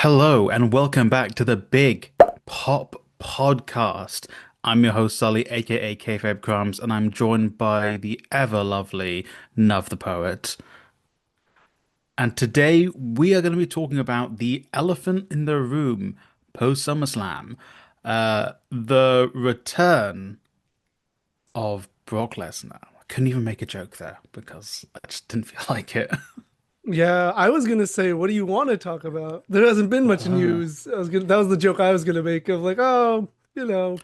Hello and welcome back to the Big Pop Podcast. I'm your host Sully, aka Kayfabe Crumbs, and I'm joined by the ever lovely Navthepoet. And today we are going to be talking about the elephant in the room post SummerSlam, the return of Brock Lesnar. I couldn't even make a joke there because I just didn't feel like it. Yeah, I was gonna say, what do you want to talk about? There hasn't been much Ah. news. That was the joke I was gonna make of like, oh, you know,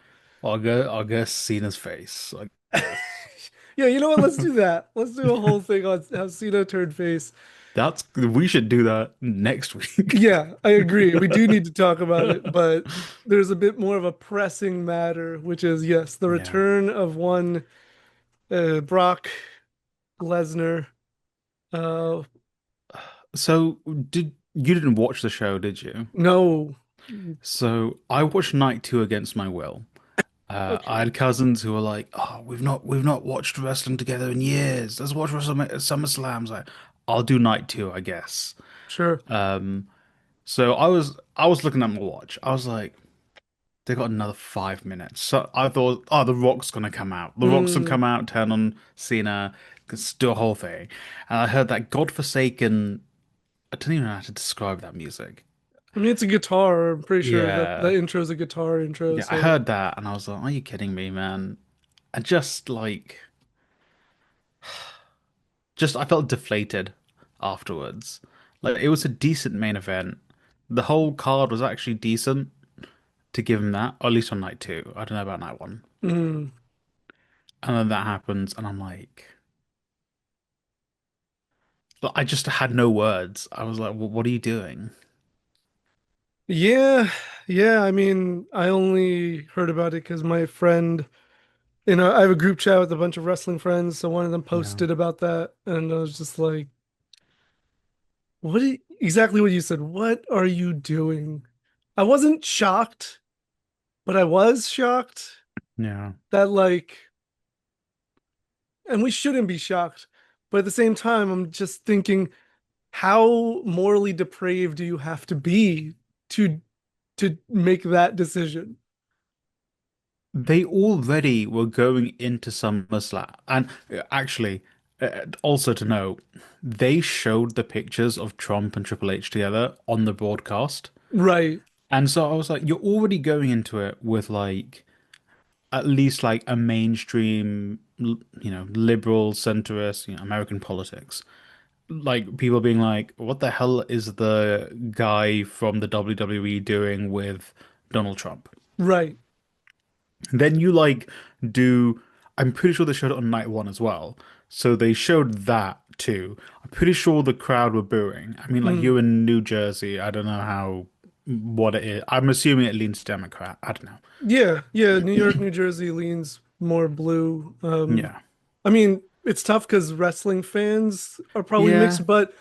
I'll go Cena's face, I guess. yeah, you know what? Let's do that. Let's do a whole thing on how Cena turned face. We should do that next week. Yeah, I agree. We do need to talk about it, but there's a bit more of a pressing matter, which is yes, the Yeah. return of one Brock Lesnar. Uh, So did you didn't watch the show, did you? no, So I watched night two against my will. I okay, had cousins who were like, "Oh, we've not watched wrestling together in years. Let's watch SummerSlam." I was like, "I'll do night two, I guess." sure. So I was looking at my watch. I was like, they got another 5 minutes. So I thought, oh, The Rock's gonna come out. The Rock's gonna Mm. come out, turn on Cena, do a whole thing. And I heard that godforsaken. I don't even know how to describe that music. I mean, it's a guitar. I'm pretty sure that the Yeah, intro is a guitar intro. yeah. I So heard that, and I was like, "Are you kidding me, man?" And just I felt deflated afterwards. Like it was a decent main event. The whole card was actually decent to give him that, or at least on night two. I don't know about night one. mm. And then that happens, and I'm like. But I just had no words. I was like, "What are you doing?" Yeah, yeah. I mean, I only heard about it because my friend, I have a group chat with a bunch of wrestling friends, so one of them Yeah. posted about that, and I was just like, exactly what you said. What are you doing? I wasn't shocked, but I was shocked Yeah. that and we shouldn't be shocked, but at the same time, I'm just thinking, how morally depraved do you have to be to make that decision? They already were going into SummerSlam. And actually, also to note, they showed the pictures of Trump and Triple H together on the broadcast. Right. And so I was like, you're already going into it with like at least like a mainstream, liberal centrist, American politics. Like people being like, what the hell is the guy from the WWE doing with Donald Trump? Right. Then you like do, I'm pretty sure they showed it on night one as well. So they showed that too. I'm pretty sure the crowd were booing. I mean, like Mm. you're in New Jersey. I don't know what it is. I'm assuming it leans Democrat. I don't know. Yeah, yeah. New York, New Jersey leans more blue. Yeah. I mean, it's tough because wrestling fans are probably Yeah. mixed, but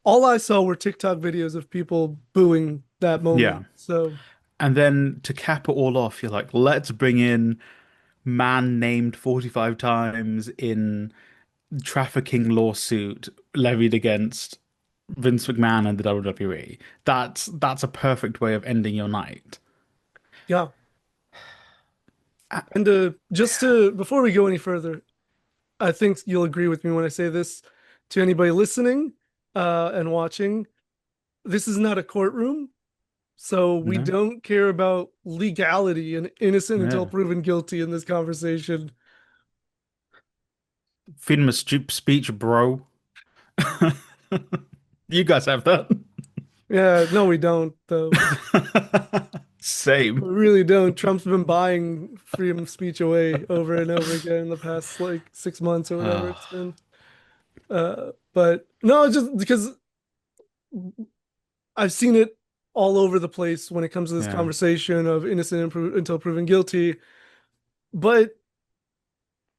all I saw were TikTok videos of people booing that moment. Yeah. So, And then to cap it all off, you're like, let's bring in man named 45 times in trafficking lawsuit levied against Vince McMahon and the WWE. That's a perfect way of ending your night. yeah. Uh, And before we go any further, I think you'll agree with me when I say this to anybody listening and watching. This is not a courtroom, so we No, don't care about legality and innocent until yeah, proven guilty in this conversation. freedom of speech, bro. You guys have that. Yeah, no, we don't, though. We Same. really don't. Trump's been buying freedom of speech away over and over again in the past like 6 months or whatever it's Ah, been. But no, just because I've seen it all over the place when it comes to this yeah. conversation of until proven guilty. But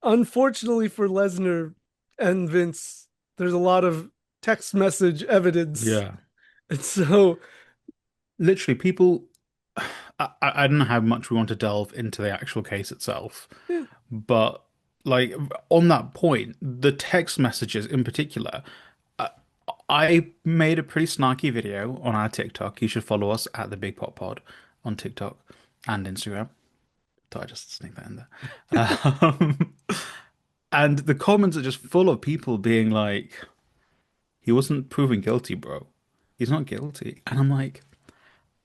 unfortunately for Lesnar and Vince, there's a lot of text message evidence. Yeah. And so, Literally, people. I don't know how much we want to delve into the actual case itself, yeah, but like on that point, the text messages in particular. I made a pretty snarky video on our TikTok. You should follow us at the Big Pop Pod on TikTok and Instagram. Thought I'd just sneak that in there. Um, and the comments are just full of people being like, he wasn't proven guilty, bro. He's not guilty. And I'm like,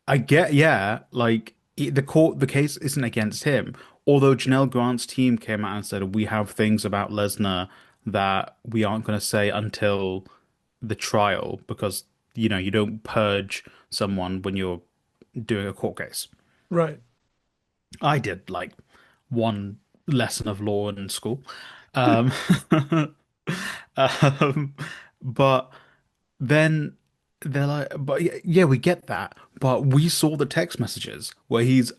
I get, yeah, like the case isn't against him. Although Janelle Grant's team came out and said, we have things about Lesnar that we aren't going to say until the trial because, you don't purge someone when you're doing a court case. Right. I did like one lesson of law in school. Um, um, but then they're like, but yeah, we get that. But we saw the text messages where he's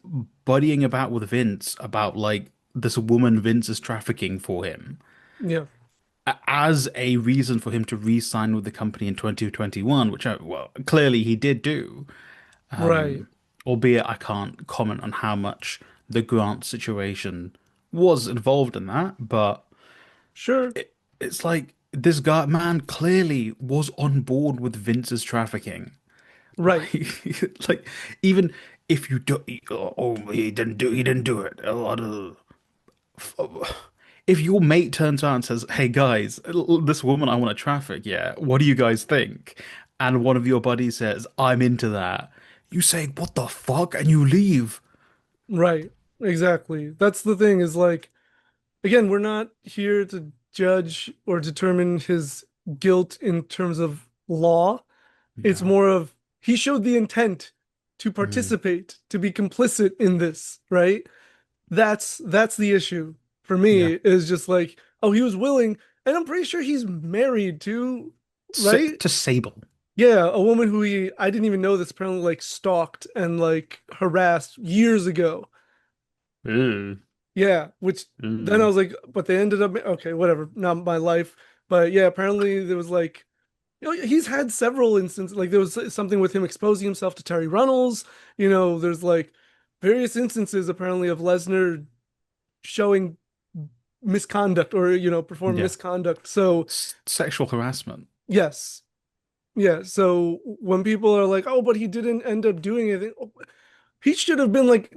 buddying about with Vince about like this woman Vince is trafficking for him Yeah. as a reason for him to re-sign with the company in 2021, which, well, clearly he did do. Right. Albeit I can't comment on how much the Grant situation was involved in that, but Sure. it's like this guy, man, clearly was on board with Vince's trafficking. Right. Like, even if you do, oh, he didn't do it. If your mate turns around and says, "Hey guys, this woman I want to traffic, yeah, what do you guys think?" And one of your buddies says, "I'm into that." You say, "What the fuck?" and you leave. Right. Exactly. That's the thing is like, again, we're not here to judge or determine his guilt in terms of law. It's Yeah. more of he showed the intent to Mm. participate, to be complicit in this, right? That's the issue for Yeah. me is just like, oh, he was willing, and I'm pretty sure he's married to, right? To Sable. Yeah, a woman who I didn't even know this apparently like stalked and like harassed years ago. Ew. Yeah, which then I Ew. was like, but they ended up okay, whatever, not my life. But yeah, apparently there was like, he's had several instances. Like there was something with him exposing himself to Terry Runnels. There's like various instances apparently of Lesnar showing misconduct or perform Yeah. misconduct. So Sexual harassment. yes, yeah. So when people are like, oh, but he didn't end up doing anything, oh, he should have been like,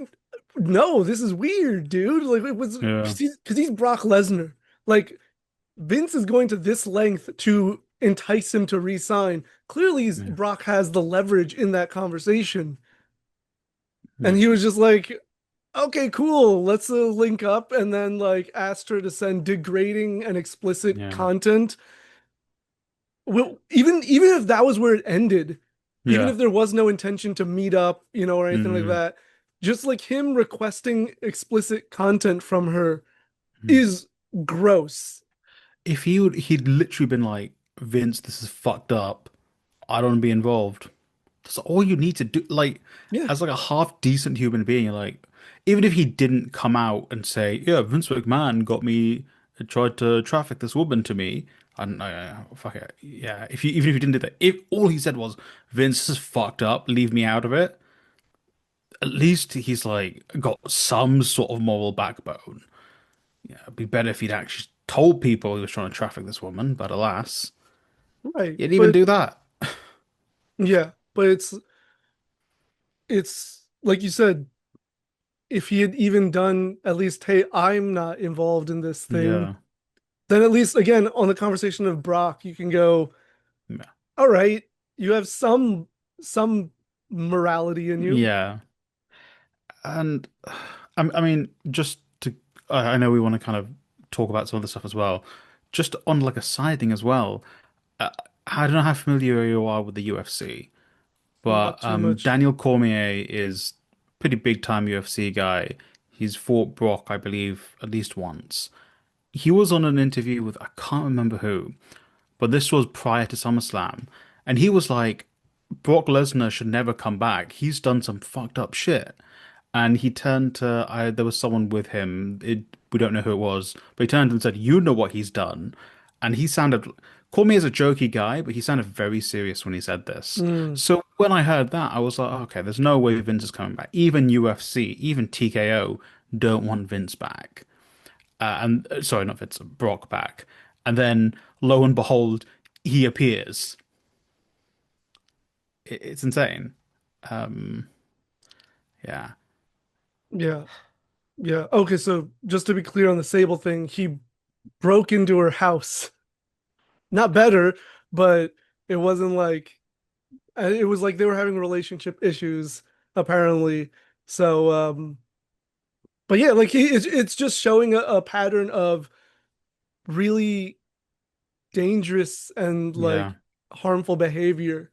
no, this is weird, dude. Like it was Yeah. because he's Brock Lesnar. Like Vince is going to this length to entice him to re-sign. Clearly, Yeah. Brock has the leverage in that conversation. And Yeah. he was just like, okay, cool, let's link up. And then, like, asked her to send degrading and explicit Yeah. content. Well, even if that was where it ended, even Yeah. if there was no intention to meet up, or anything like Mm. that, just like him requesting explicit content from her Mm. is gross. If he'd literally been like, Vince, this is fucked up. I don't want to be involved. That's all you need to do. Like, Yeah, as like a half decent human being, you're like, even if he didn't come out and say, "Yeah, Vince McMahon got me, tried to traffic this woman to me," I don't know, fuck it, yeah. If you even if he didn't do that, if all he said was, "Vince, this is fucked up, leave me out of it," at least he's like got some sort of moral backbone. Yeah, it'd be better if he'd actually told people he was trying to traffic this woman, but alas, right. he didn't even But do that. yeah, but it's like you said, if he had even done at least, hey, I'm not involved in this thing, Yeah, then at least again on the conversation of Brock, you can go, yeah, all right, you have some morality in you. yeah. And I mean, just to, I know we want to kind of talk about some other stuff as well. Just on like a side thing as well. Uh, I don't know how familiar you are with the UFC, Not but too much. Daniel Cormier is pretty big time UFC guy. He's fought Brock, I believe, at least once. He was on an interview with I can't remember who, but this was prior to SummerSlam, and he was like, Brock Lesnar should never come back. He's done some fucked up shit. And he turned to, there was someone with him. We don't know who it was, but he turned and said, "You know what he's done." And he sounded, call me as a jokey guy, but he sounded very serious when he said this. Mm, So when I heard that, I was like, okay, there's no way Vince is coming back. Even UFC, even TKO don't want Vince back. Sorry, not Vince, Brock back. And then lo and behold, he appears. it's insane. Um, yeah, Yeah. Yeah. Okay, so just to be clear on the Sable thing, he broke into her house. Not better, but it wasn't like it was like they were having relationship issues apparently. So but yeah, like it's just showing a pattern of really dangerous and yeah. like harmful behavior.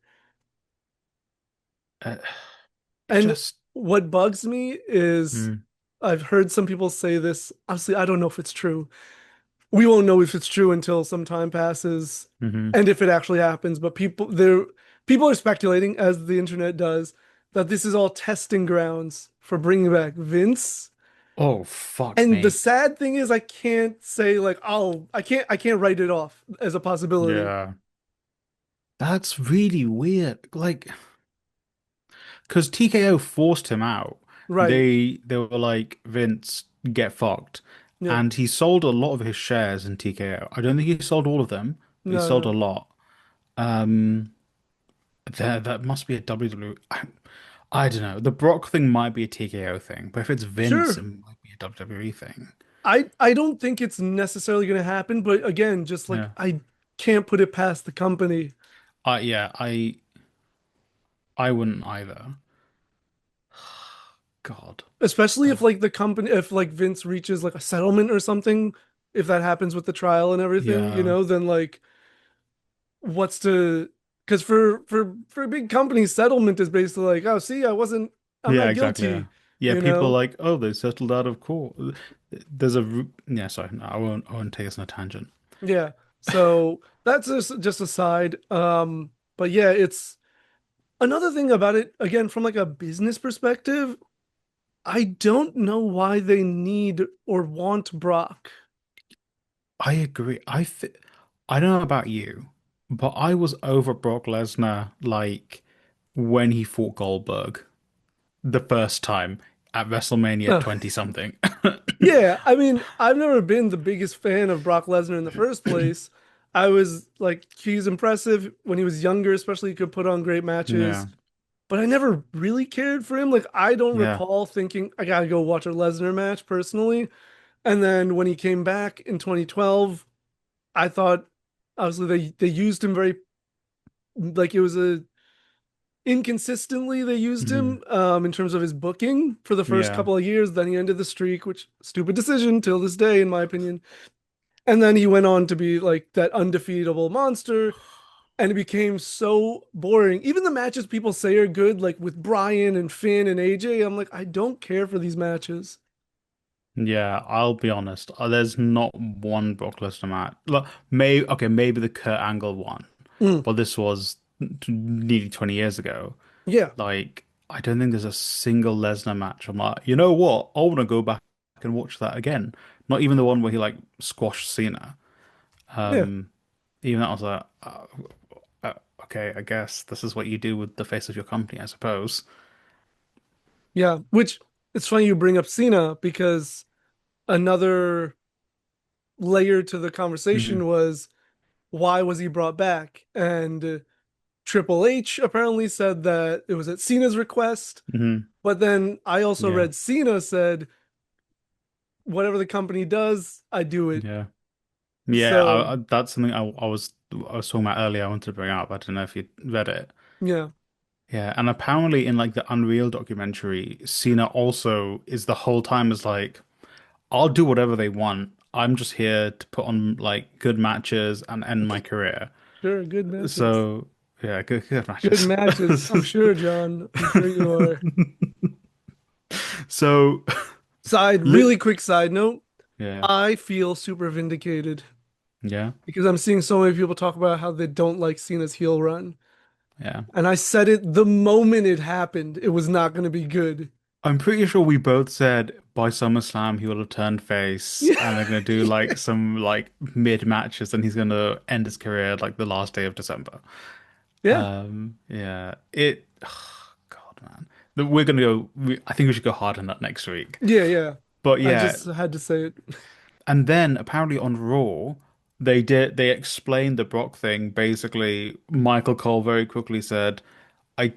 Uh, it And just. what bugs me is Mm, I've heard some people say this. Obviously, I don't know if it's true. We won't know if it's true until some time passes hmm and if it actually happens. But people are speculating, as the internet does, that this is all testing grounds for bringing back Vince. Oh, fuck And the me. sad thing is, I can't say like, oh, I can't write it off as a possibility. Yeah. That's really weird. Like, because TKO forced him out. Right? They were like, Vince, get fucked. Yeah. And he sold a lot of his shares in TKO. I don't think he sold all of them, but he No, sold a no. lot. Um, that must be a WWE. I don't know. The Brock thing might be a TKO thing, but if it's Vince, it Sure. might be a WWE thing. I don't think it's necessarily going to happen, but again, just like Yeah. I can't put it past the company, Yeah, I wouldn't either. God. especially Uh, if like the company, if like Vince reaches like a settlement or something, if that happens with the trial and everything, yeah. then like what's to, because for big companies, settlement is basically like, oh, see, I'm Yeah, not exactly. Yeah. guilty, Yeah, you people are know? like, oh, they settled out of court. Yeah, sorry, no, I won't take us on a tangent. Yeah. So that's just a side. But yeah, it's another thing about it, again, from like a business perspective. I don't know why they need or want Brock. I agree. I don't know about you, but I was over Brock Lesnar like when he fought Goldberg the first time at WrestleMania Ugh. 20 something. Yeah, I mean, I've never been the biggest fan of Brock Lesnar in the first place. I was like, he's impressive when he was younger, especially he could put on great matches, Yeah. but I never really cared for him. Like, I don't Yeah. recall thinking I gotta go watch a Lesnar match personally. And then when he came back in 2012, I thought obviously they used him very like it was a inconsistently they used hmm him in terms of his booking for the first Yeah. couple of years. Then he ended the streak, which stupid decision till this day, in my opinion. And then he went on to be like that undefeatable monster, and it became so boring. Even the matches people say are good, like with Brian and Finn and AJ, I'm like, I don't care for these matches. Yeah, I'll be honest. There's not one Brock Lesnar match. Look, maybe the Kurt Angle one, Mm, but this was nearly 20 years ago. yeah, Like, I don't think there's a single Lesnar match. I'm like, you know what? I want to go back and watch that again. Not even the one where he like squashed Cena. yeah, Um, Even that was like, uh, okay, I guess this is what you do with the face of your company, I suppose. yeah. Which it's funny you bring up Cena because another layer to the hmm conversation was why was he brought back? And Triple H apparently said that it was at Cena's request, hmm but then I also Yeah, read Cena said, whatever the company does, I do it. yeah, yeah. So, That's something I was talking about earlier. I wanted to bring up. I don't know if you read it. yeah. Yeah, and apparently in like the Unreal documentary, Cena also is the whole time is like, I'll do whatever they want. I'm just here to put on like good matches and end my career. Sure, good matches. So yeah, good Good matches. matches. I'm sure, John. I'm sure you are. So, Really lit quick side note. yeah, I feel super vindicated yeah, because I'm seeing so many people talk about how they don't like Cena's heel run. yeah. And I said it the moment it happened, it was not going to be good. I'm pretty sure we both said by SummerSlam he will have turned face Yeah. and they're gonna do like some like mid matches and he's gonna end his career like the last day of December. Yeah. Yeah, God, man. We're gonna go. I think we should go hard on that next week. Yeah, yeah. But I yeah, just had to say it. and then apparently on Raw, they explained the Brock thing. Basically, Michael Cole very quickly said,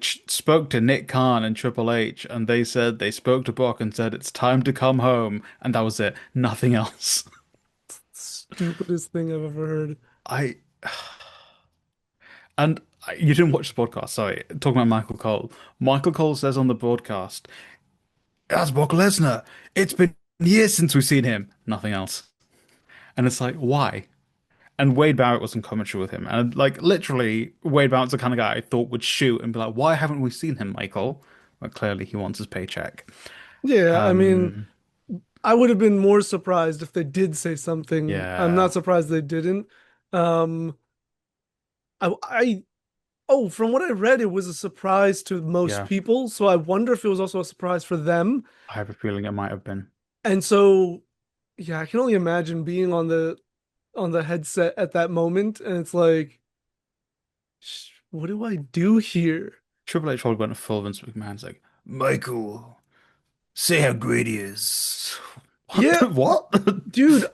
spoke to Nick Khan and Triple H, and they said they spoke to Brock and said it's time to come home, and that was it. Nothing else. Stupidest thing I've ever heard. I and you didn't watch the podcast, sorry. Talking about Michael Cole. Michael Cole says on the broadcast, "That's Brock Lesnar. It's been years since we've seen him. Nothing else." And it's like, why? And Wade Barrett was in commentary with him, and like literally, Wade Barrett's the kind of guy I thought would shoot and be like, "Why haven't we seen him, Michael?" But clearly, he wants his paycheck. Yeah, I mean, Um, I would have been more surprised if they did say something. I'm yeah, not surprised they didn't. Um, I oh, from what I read, it was a surprise to most yeah. people. So I wonder if it was also a surprise for them. I have a feeling it might have been. And so, yeah, I can only imagine being on the headset at that moment, and it's like, what do I do here? Triple H probably went full Vince McMahon's like, Michael, say how great he is. What Yeah, the what? dude,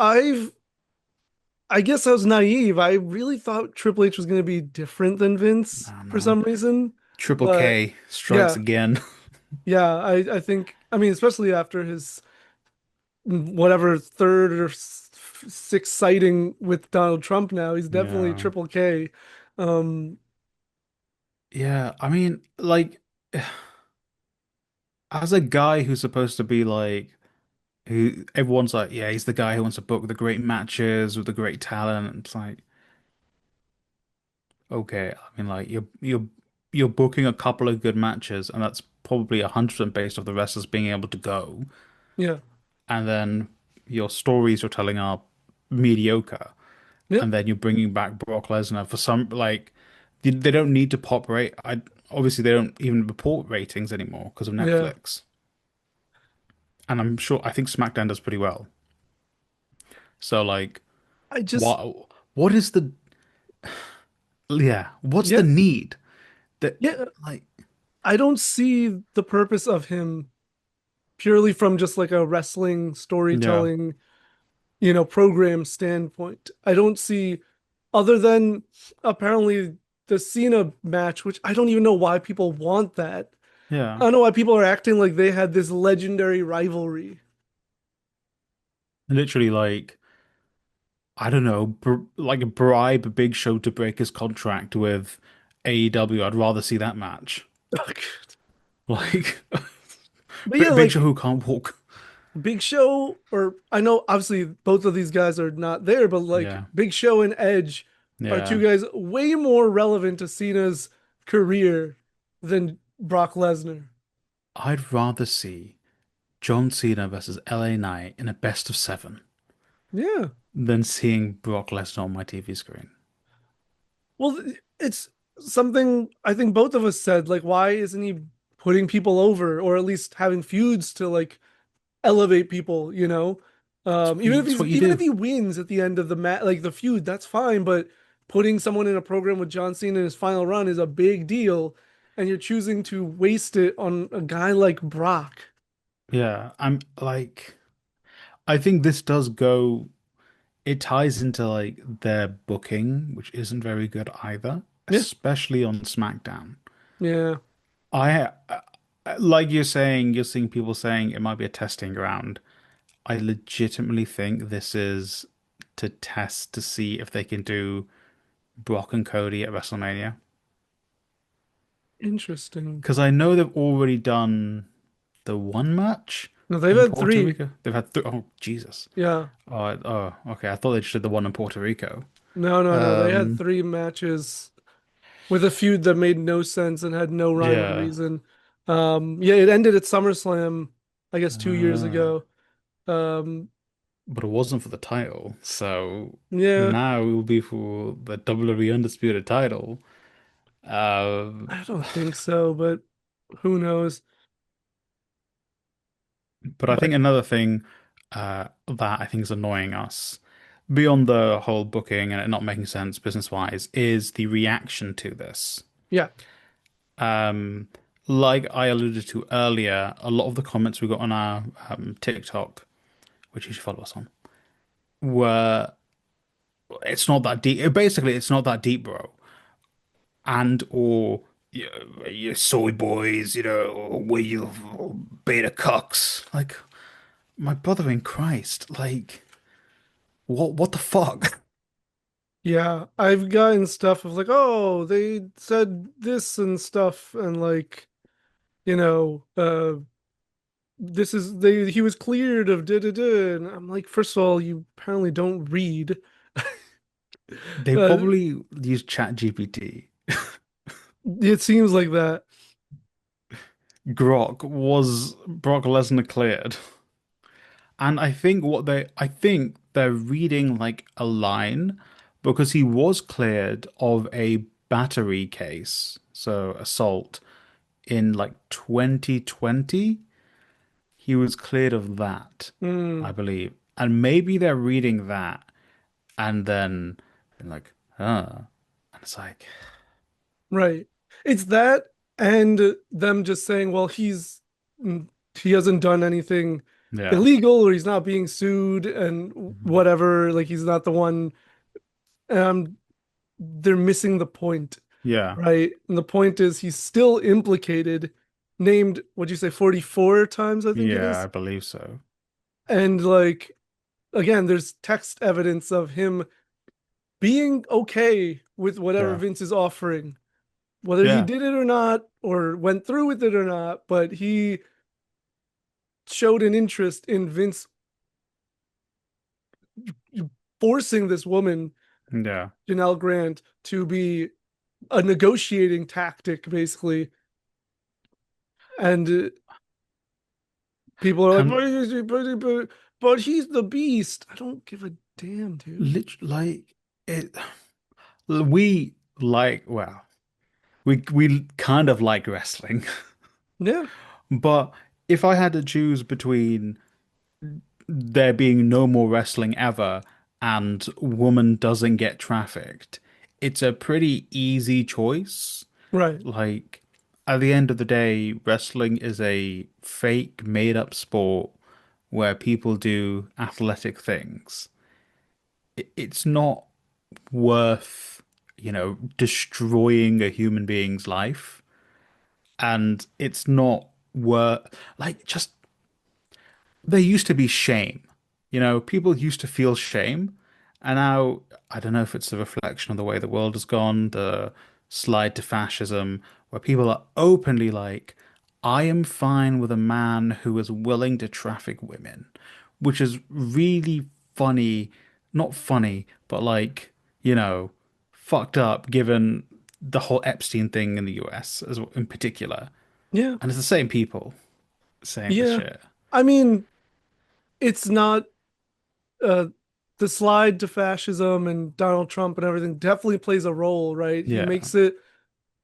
I guess I was naive. I really thought Triple H was going to be different than Vince Nah, for man. some reason. Triple But K strikes yeah, again. yeah, I think I mean especially after his whatever third or sixth sighting with Donald Trump now, he's definitely Yeah. Triple K. Um, Yeah, I mean, like, as a guy who's supposed to be like, who everyone's like, yeah, he's the guy who wants to book the great matches with the great talent. It's like, okay, I mean, like, you're booking a couple of good matches, and that's probably 100% based off the wrestlers being able to go. yeah, And then your stories you're telling are mediocre, yeah, and then you're bringing back Brock Lesnar for some like they don't need to pop rate. I obviously they don't even report ratings anymore because of yeah. Netflix, and I'm sure I think SmackDown does pretty well. So like, I just what is the what's the yeah, need that yeah. like I don't see the purpose of him purely from just like a wrestling yeah storytelling, program standpoint. I don't see other than apparently the Cena match, which I don't even know why people want that. yeah I don't know why people are acting like they had this legendary rivalry. literally like. I don't know, like bribe Big Show to break his contract with AEW. I'd rather see that match. Like, But yeah, Big Show like who can't walk. Big Show, or I know obviously both of these guys are not there, but like Yeah, Big Show and Edge are two yeah. guys way more relevant to Cena's career than Brock Lesnar. I'd rather see John Cena versus LA Knight in a best of seven Yeah. than seeing Brock Lesnar on my TV screen. Well, it's something I think both of us said, like, why isn't he putting people over or at least having feuds to like elevate people, you know? It's what you Even if do. he wins at the end of the match, like the feud, that's fine, but putting someone in a program with John Cena in his final run is a big deal, and you're choosing to waste it on a guy like Brock. Yeah, I'm like, I think this does go, it ties into like their booking, which isn't very good either, Yeah, especially on SmackDown. yeah, Like you're saying, you're seeing people saying it might be a testing ground. I legitimately think this is to test to see if they can do Brock and Cody at WrestleMania. interesting. Because I know they've already done the one match No, they've in had Puerto three. Rico. They've had th oh Jesus. Yeah, Okay. I thought they just did the one in Puerto Rico. no, they had Um, three matches with a feud that made no sense and had no rhyme or yeah. reason. Yeah, it ended at SummerSlam, I guess 2 years Uh, ago. Um, but it wasn't for the title. So yeah, now it will be for the WWE Undisputed title. Um, I don't think so, but who knows? but I But think another thing that I think is annoying us, beyond the whole booking and it not making sense business-wise, is the reaction to this. yeah, Um, like I alluded to earlier, a lot of the comments we got on our TikTok, which you should follow us on, were it's not that deep. Basically, it's not that deep, bro. And or you soy boys, where you beta cucks. Like, my brother in Christ, like, what the fuck? Yeah, I've gotten stuff of like, oh, they said this and stuff, and like, you know, this is they he was cleared of da da da, and I'm like, first of all, you apparently don't read. They Uh, probably use ChatGPT. it seems like that. Grok was Brock Lesnar cleared? And I think they're reading like a line because he was cleared of a battery case, so assault in like 2020. He was cleared of that, I Mm, believe. And maybe they're reading that and then being like, huh. And it's like, right. It's that and them just saying, well, he hasn't done anything yeah, illegal or he's not being sued and mhm, whatever, like he's not the one. Um, they're missing the point, yeah, right? And the point is he's still implicated, named, what'd you say, 44 times, I think it yeah, I is. believe so. And like, again, there's text evidence of him being okay with whatever Yeah, Vince is offering, whether he yeah, did it or not, or went through with it or not, but he showed an interest in Vince forcing this woman, yeah. Janelle Grant, to be a negotiating tactic, basically. And people are like, And but he's the beast. I don't give a damn, dude. literally, like it, we like, well, we kind of like wrestling, Yeah, but if I had to choose between there being no more wrestling ever and woman doesn't get trafficked, it's a pretty easy choice. right. Like, at the end of the day, wrestling is a fake, made up sport where people do athletic things. It's not worth, destroying a human being's life. And it's not worth, like, just there used to be shame. People used to feel shame. And now, I don't know if it's a reflection of the way the world has gone, the slide to fascism, where people are openly like, I am fine with a man who is willing to traffic women, which is really funny. Not funny, but like, you know, fucked up given the whole Epstein thing in the US as in particular. Yeah, And it's the same people saying this yeah. shit. I mean, it's not uh the slide to fascism and Donald Trump and everything definitely plays a role, right? He Yeah. makes it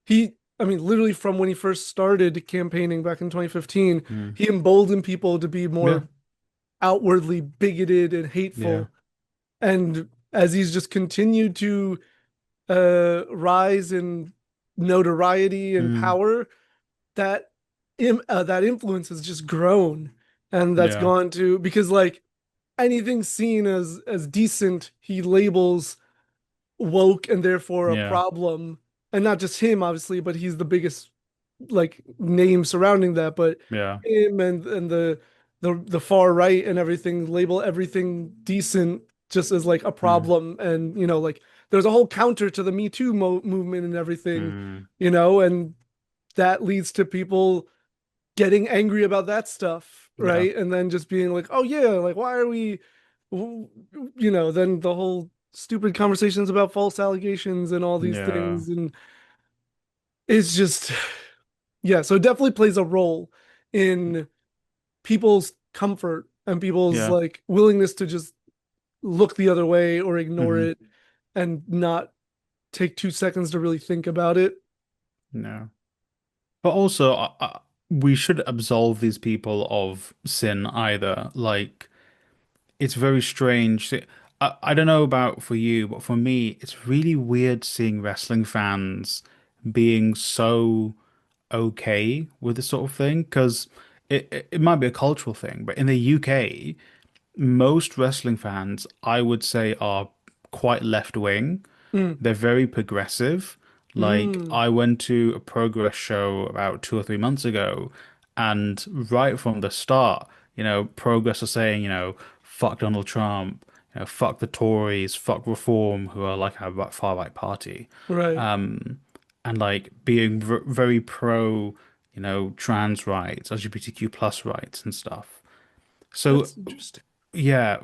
he I mean, literally from when he first started campaigning back in 2015, Mm. he emboldened people to be Yeah. more outwardly bigoted and Yeah. hateful. And as he's just continued to rise in notoriety and Mm. power, that that influence has just grown, and that's Yeah. gone to because like anything seen as decent, he labels woke and therefore a Yeah. problem, and not just him, obviously, but he's the biggest like name surrounding that, but Yeah. him and the far right and everything label everything decent just as like a Mm. problem, and like there's a whole counter to the Me Too movement and everything, Mm. and that leads to people getting angry about that stuff, Yeah. right? And then just being like, oh yeah, like why are we, then the whole stupid conversations about false allegations and all these Yeah. things, and it's just yeah, so it definitely plays a role in people's comfort and people's Yeah. like willingness to just look the other way or ignore Hmm. it and not take 2 seconds to really think about it. No. But also, we should absolve these people of sin either. Like, it's very strange. I don't know about for you, but for me, it's really weird seeing wrestling fans being so okay with this sort of thing because it might be a cultural thing, but in the UK, most wrestling fans, I would say, are quite left wing. Mm, They're very progressive. Like, Mm, I went to a Progress show about 2 or 3 months ago, and right from the start, Progress are saying, fuck Donald Trump, fuck the Tories, fuck Reform, who are like a far right party, right. um, and like being very pro, trans rights, LGBTQ plus rights and stuff. So That's interesting. yeah,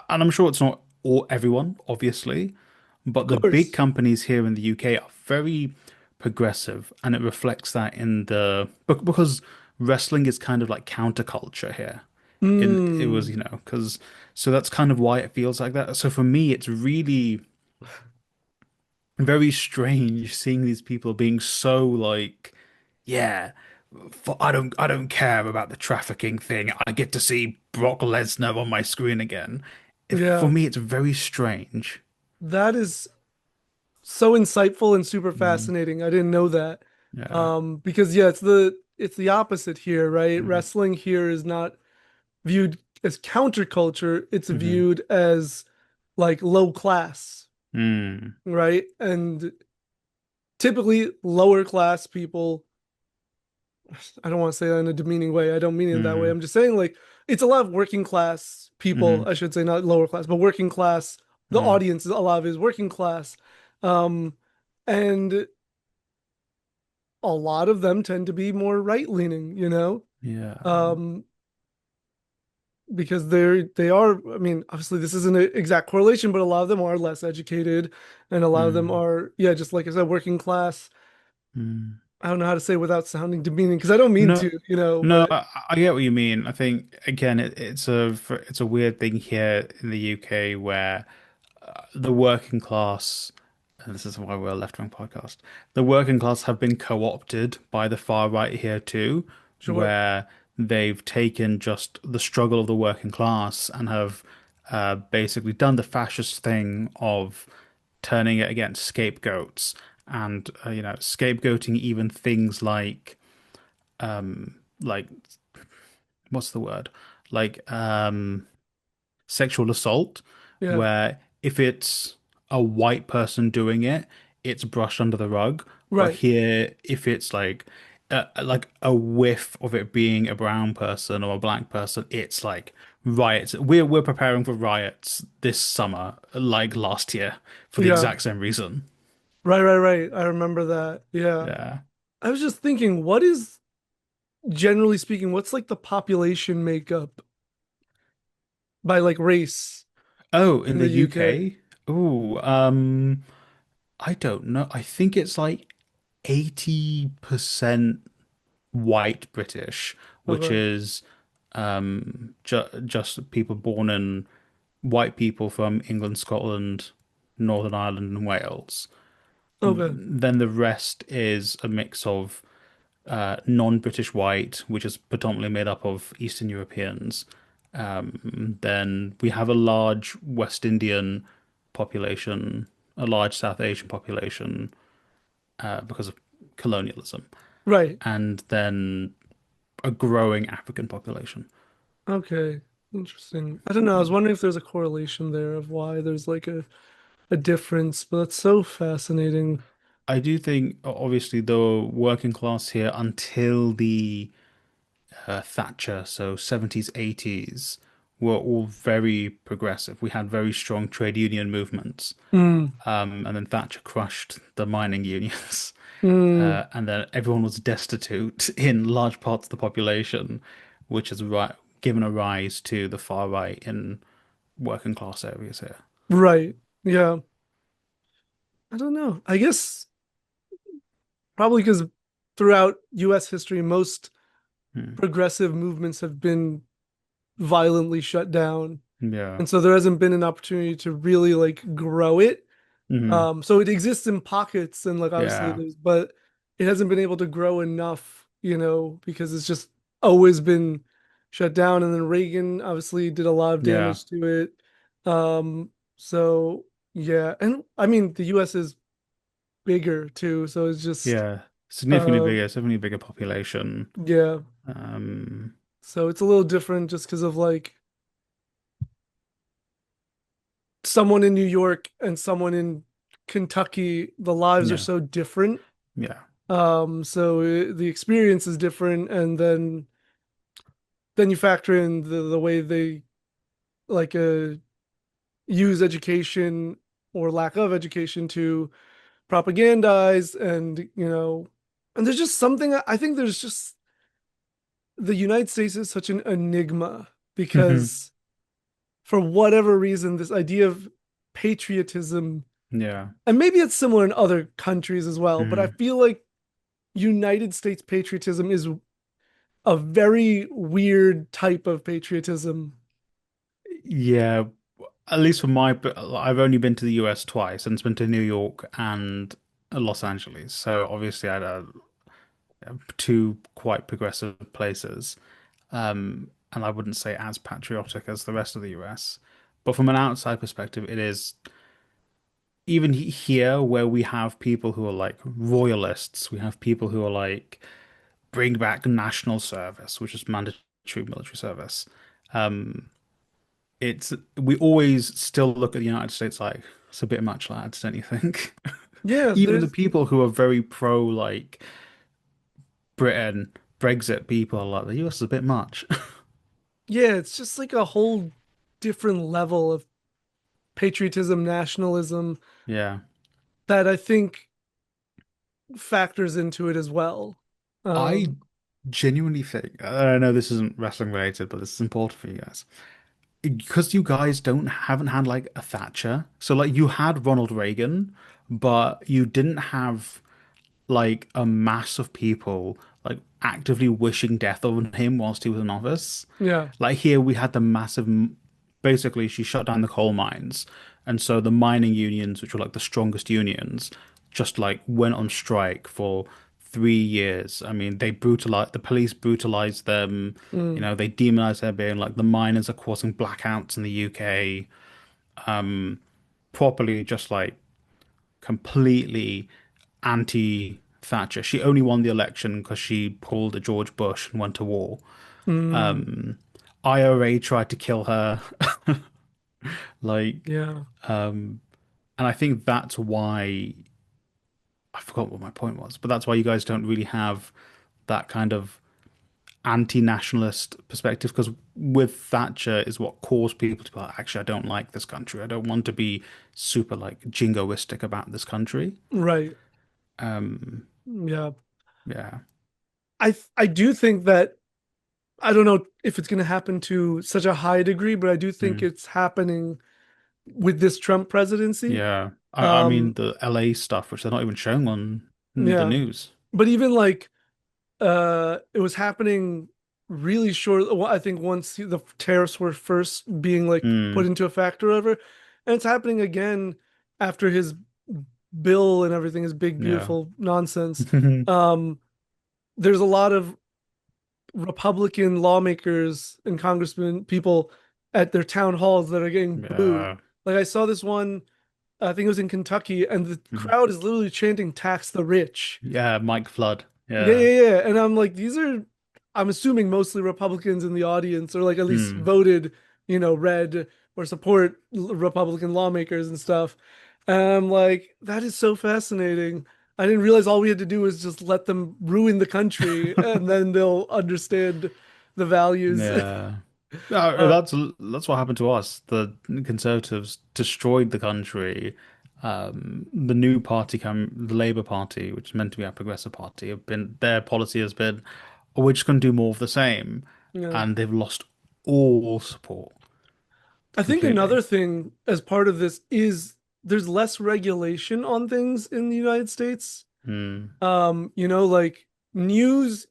and I'm sure it's not all everyone, obviously, but the Of big course. companies here in the UK are very progressive, and it reflects that in because wrestling is kind of like counterculture here. It was, Mm, because so that's kind of why it feels like that. So for me, it's really very strange seeing these people being so like, yeah, I don't care about the trafficking thing. I get to see Brock Lesnar on my screen again. For yeah, me, it's very strange. that is so insightful and super Mm, fascinating. I didn't know that. yeah. Because yeah, it's the opposite here, right? Mm, Wrestling here is not viewed as counterculture, it's hmm viewed as like low class, mm, right? And typically lower class people, I don't want to say that in a demeaning way. I don't mean it that way. mm, I'm just saying like it's a lot of working class people, hmm I should say, not lower class, but working class. The mm, audience is a lot of is working class. Um, and a lot of them tend to be more right leaning, yeah. um, because they are. I mean, obviously, this isn't an exact correlation, but a lot of them are less educated, and a lot of them Mm, are, yeah, just like I said, working class. mm. I don't know how to say without sounding demeaning because I don't mean No, to, no, but I get what you mean. I think again, it's a weird thing here in the UK where the working class, and this is why we're a left-wing podcast, the working class have been co-opted by the far right here too, sure, where they've taken just the struggle of the working class and have basically done the fascist thing of turning it against scapegoats and scapegoating even things like what's the word? Like sexual assault, yeah, where if it's a white person doing it, it's brushed under the rug. But right, here, if it's like a whiff of it being a brown person or a black person, it's like riots. We're preparing for riots this summer, like last year, for the yeah, exact same reason. right. I remember that. Yeah, Yeah. I was just thinking, what is generally speaking, what's like the population makeup by like race Oh, in in the the UK? UK? Oh, I don't know. I think it's like 80% white British, which Okay, is just people born in white people from England, Scotland, Northern Ireland, and Wales. okay, Then the rest is a mix of non-British white, which is predominantly made up of Eastern Europeans. Then we have a large West Indian population, a large South Asian population because of colonialism, right. and then a growing African population. Okay, interesting. I don't know. I was wondering if there's a correlation there of why there's like a difference, but that's so fascinating. I do think, obviously, the working class here until the Thatcher, so 70s, 80s, were all very progressive. We had very strong trade union movements. Mm, And then Thatcher crushed the mining unions. mm, And then everyone was destitute in large parts of the population, which has given a rise to the far right in working class areas here. right. Yeah. I don't know. I guess probably because throughout US history, most Hmm. progressive movements have been violently shut down. Yeah. And so there hasn't been an opportunity to really like grow it. Hmm. So it exists in pockets and like obviously Yeah. there's, but it hasn't been able to grow enough, because it's just always been shut down. And then Reagan obviously did a lot of Yeah. damage to it. So yeah, and I mean the US is bigger too, so it's just Yeah. uh Significantly bigger population. yeah. Um, So it's a little different just because of like someone in New York and someone in Kentucky, the lives are Yeah. so different. Yeah. So the experience is different, and then you factor in the way they like use education or lack of education to propagandize, and and there's just something I think there's just the United States is such an enigma because for whatever reason, this idea of patriotism, Yeah. and maybe it's similar in other countries as well, but I Mhm. feel like United States patriotism is a very weird type of patriotism. Yeah. At least for my, but I've only been to the US twice, and it's been to New York and Los Angeles. So obviously, I had two quite progressive places. And I wouldn't say as patriotic as the rest of the US. But from an outside perspective, it is even here where we have people who are like royalists, we have people who are like bring back national service, which is mandatory military service. Um, it's we always still look at the United States like it's a bit much, lads, don't you think? Yeah, Even the people who are very pro like Britain, Brexit people are like the US is a bit much. it's just like a whole different level of patriotism, nationalism Yeah. that I think factors into it as well. I Um, genuinely think, I know this isn't wrestling related, but this is important for you guys. Because you guys haven't had like a Thatcher. So like you had Ronald Reagan, but you didn't have like a mass of people like actively wishing death on him whilst he was in office. yeah. Like here we had the massive, basically she shut down the coal mines, and so the mining unions, which were like the strongest unions, just like went on strike for 3 years. I mean, they brutalized the police, brutalized them. You Mm, know, they demonized their being. Like the miners are causing blackouts in the UK. Properly, just like completely anti-Thatcher. She only won the election because she pulled a George Bush and went to war. mm, IRA tried to kill her. Like, yeah. and I think that's why I forgot what my point was, but that's why you guys don't really have that kind of anti-nationalist perspective because with Thatcher is what caused people to be like, actually, I don't like this country. I don't want to be super like jingoistic about this country. Right. Yeah. Yeah. I do think that I don't know if it's going to happen to such a high degree, but I do think Mm. it's happening with this Trump presidency. Yeah. I mean Um, the LA stuff, which they're not even showing on the yeah. news. But even like it was happening really short. Well, I think once the tariffs were first being like put Mm. into effect or whatever, and it's happening again after his bill and everything, his big Yeah. beautiful nonsense. Um, there's a lot of Republican lawmakers and congressmen, people at their town halls that are getting booed. Yeah. Like I saw this one, I think it was in Kentucky, and the Mhm. crowd is literally chanting "Tax the rich." Yeah, Mike Flood. Yeah, Yeah. yeah, yeah. And I'm like, these are, I'm assuming mostly Republicans in the audience, or like at least Mm. voted, red or support Republican lawmakers and stuff. And I'm like, that is so fascinating. I didn't realize all we had to do was just let them ruin the country, and then they'll understand the values. Yeah. Uh, That's what happened to us. The Conservatives destroyed the country. The new party the Labour Party, which is meant to be a progressive party, have been their policy has been, oh, we're just going to do more of the same, yeah. and they've lost all support I think completely. another thing as part of this is there's less regulation on things in the United States. Mm. Like news,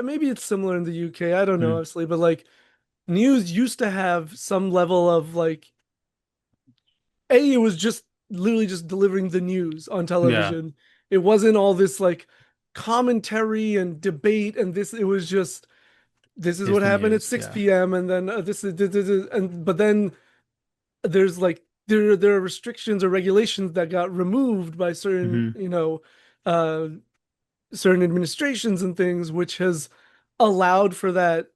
maybe it's similar in the UK. I don't know, Mm. obviously, but like news used to have some level of like, it was just literally just delivering the news on Yeah. television. It wasn't all this like commentary and debate, and it was just this is Here's what the happened at news. 6 Yeah. p.m. and then this, and but then there's like there are restrictions or regulations that got removed by certain, Hmm. uh certain administrations and things, which has allowed for that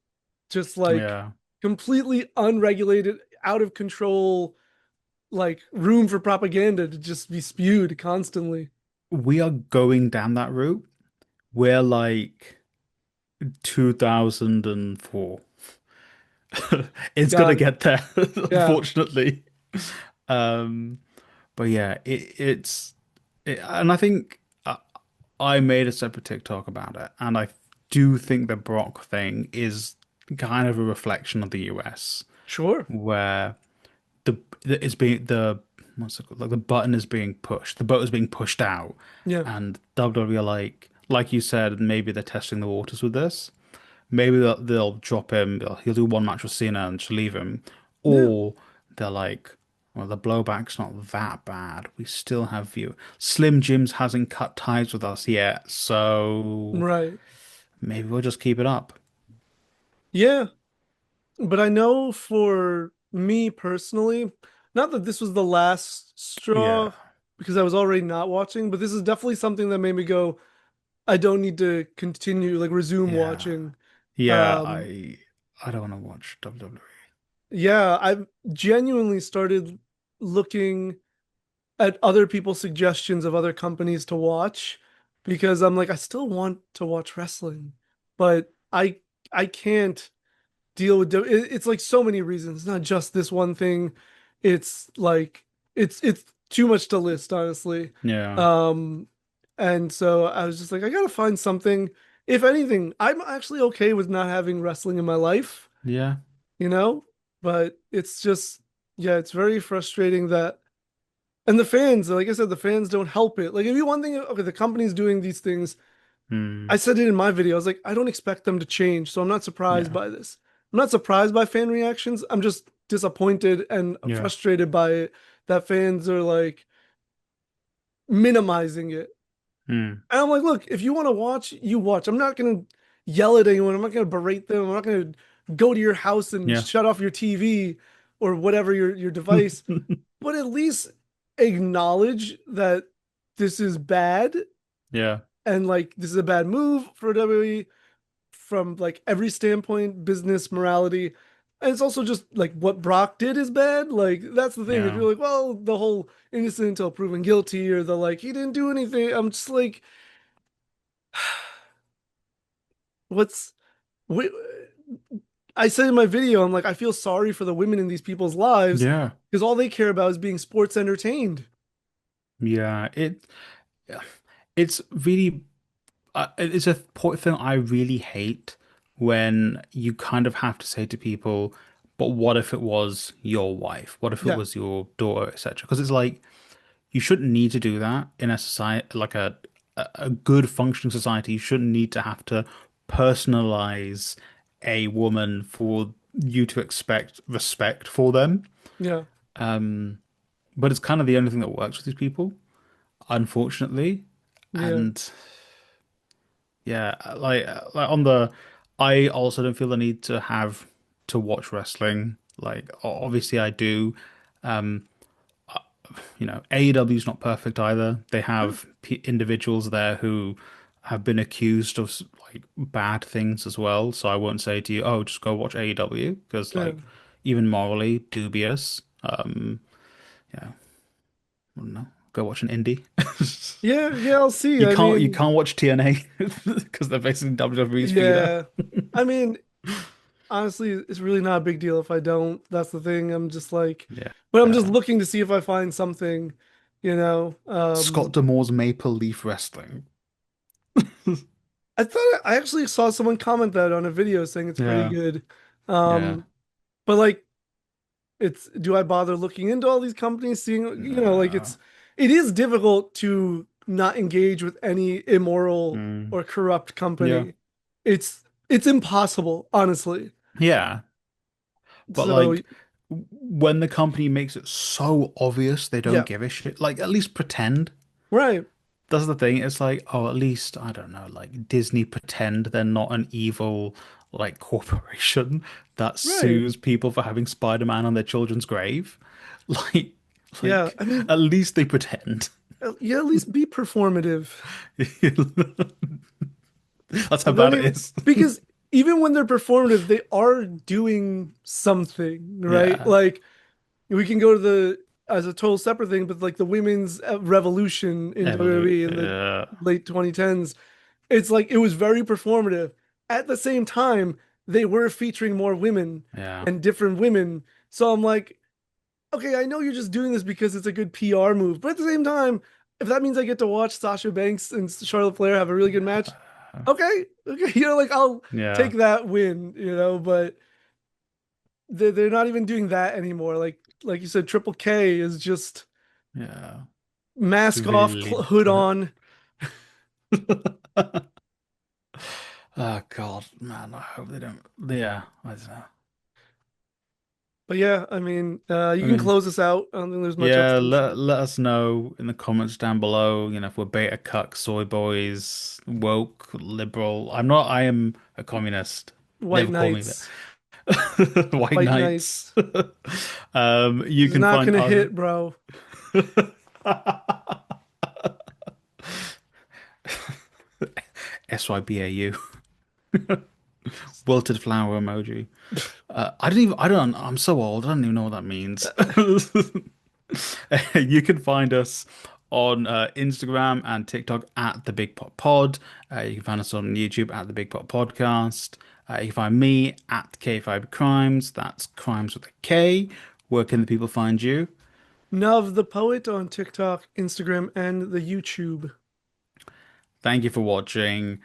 just like Yeah. completely unregulated, out of control like room for propaganda to just be spewed constantly. We are going down that route. We're like 2004. It's gonna Got it. get there, Yeah, unfortunately. Um, but yeah, and I think I made a separate TikTok about it, and I do think the Brock thing is kind of a reflection of the US, sure. where the it's being the what's it called? Like the button is being pushed, the boat is being pushed out, Yeah. and WWE are like you said, maybe they're testing the waters with this. Maybe they'll drop him. He'll do one match with Cena and just leave him, Yeah. or they're like, well, the blowback's not that bad. We still have view. Slim Jims hasn't cut ties with us yet, so Right. maybe we'll just keep it up. Yeah. But I know for me personally, not that this was the last Yeah, straw because I was already not watching, but this is definitely something that made me go, I don't need to continue, like resume yeah, watching. yeah. Um, I don't want to watch WWE. yeah, I've genuinely started looking at other people's suggestions of other companies to watch because I'm like, I still want to watch wrestling, but I can't deal with it's like so many reasons. It's not just this one thing. It's like it's too much to list, honestly. Yeah, Um, and so I was just like, I gotta find something. If anything, I'm actually okay with not having wrestling in my life, yeah, you know? But it's just, yeah, it's very frustrating that, and the fans, like I said, the fans don't help it. Like, if you one thing, okay, the company's doing these things. I mm, said it in my video. I was like, I don't expect them to change, so I'm not surprised yeah, by this. I'm not surprised by fan reactions. I'm just disappointed and yeah, frustrated by it that fans are like minimizing it. mm, And I'm like, look, if you want to watch, you watch. I'm not gonna yell at anyone. I'm not gonna berate them. I'm not gonna go to your house and yeah, shut off your TV or whatever your device. But at least acknowledge that this is bad yeah, and like this is a bad move for WWE from like every standpoint, business, morality. And it's also just like what Brock did is bad. Like that's the thing. If yeah, you're like, well, the whole innocent until proven guilty, or the like he didn't do anything. I'm just like, what's wh- I said in my video, I'm like, I feel sorry for the women in these people's lives yeah, because all they care about is being sports entertained. yeah. It's really it's a thing I really hate when you kind of have to say to people, but what if it was your wife? What if it Yeah, was your daughter, etc.? Because it's like you shouldn't need to do that in a society like a good functioning society. You shouldn't need to have to personalize a woman for you to expect respect for them. yeah, But it's kind of the only thing that works with these people, unfortunately. yeah, And yeah, like on the, I also don't feel the need to have to watch wrestling. Like obviously I do. Um, AEW is not perfect either. They yeah, have p individuals there who have been accused of like bad things as well. So I won't say to you, oh, just go watch AEW because yeah, like even morally dubious. Yeah, I don't know. Go watch an indie. yeah, yeah. I'll see. You I can't mean, watch TNA because they're basically WWE's feeder. yeah. I mean, honestly, it's really not a big deal if I don't. That's the thing. I'm just like, Yeah. but I'm just Yeah. looking to see if I find something, you know. Scott D'Amore's Maple Leaf Wrestling. I thought I actually saw someone comment that on a video saying it's pretty Yeah. good. Yeah. Um, but like, it's do I bother looking into all these companies, seeing, like Nah. it is difficult to not engage with any immoral Mm. or corrupt Yeah. company. It's impossible, honestly. Yeah. But So like when the company makes it so obvious they don't yeah, give a shit, like at least pretend. right, That's the thing. It's like, oh, at least, I don't know, like Disney pretend they're not an evil like corporation that right. sues people for having Spider-Man on their children's grave. Like, Yeah, like I mean, at least they pretend. yeah, at least be performative. That's how Don't bad it even is. because even when they're performative, they are doing something, right? Yeah. Like we can go to the as a total separate thing, but like the women's revolution in Evolute. WWE in the Yeah. late 2010s, it's like it was very performative. At the same time, they were featuring more women Yeah. and different women. So I'm like, okay, I know you're just doing this because it's a good PR move, but at the same time, if that means I get to watch Sasha Banks and Charlotte Flair have a really good match, okay, okay, like I'll Yeah. take that win, but they're not even doing that anymore. Like you said, Triple K is just Yeah. mask off, Really. hood on. Oh God, man, I hope they don't. Yeah, I don't know. But yeah, I mean, you I can mean, close us out. I don't think there's much else yeah, to say. let us know in the comments down below, if we're beta cuck, soy boys, woke, liberal. I'm not, I am a communist. White Never call me Knights, that. White White knights. Knights. You It's can not find gonna other hit, bro. SYBAU. Wilted flower emoji. I'm so old, I don't even know what that means. You can find us on Instagram and TikTok at the Big Pot Pod. You can find us on YouTube at the Big Pot Podcast. You can find me at K5 Crimes. That's crimes with a K. Where can the people find you? Navthepoet on TikTok, Instagram, and the YouTube. Thank you for watching.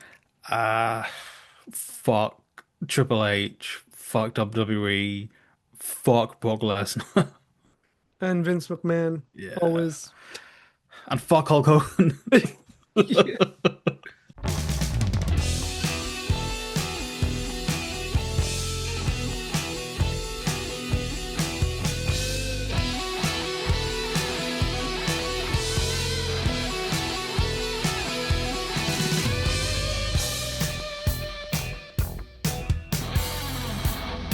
Uh, fuck Triple H. Fuck WWE. Fuck Brock Lesnar. And Vince McMahon, Yeah. always. And fuck Hulk Hogan. Yeah.